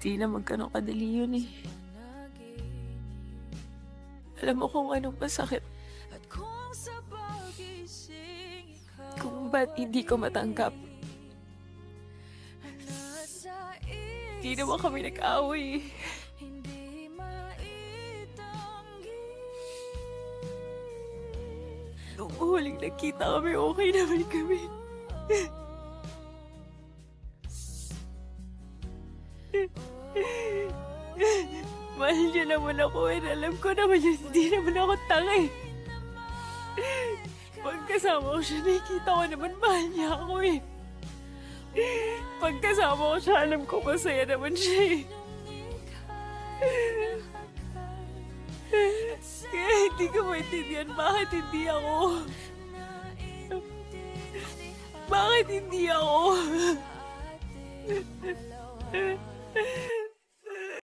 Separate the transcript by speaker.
Speaker 1: Di naman ganun kadali yun eh. Alam mo kung anong masakit, kung ba't hindi ko matanggap. Di naman kami nag-away. Nung huling nagkita kami, okay naman kami. Mahal niya naman ako and alam ko naman yun, hindi naman ako tanga eh. Pagkasama ko siya, nakikita ko naman mahal niya ako eh. Pagkasama ko siya, alam ko masaya naman siya eh. Kaya hindi ko maintindihan bakit hindi ako. Bakit hindi ako?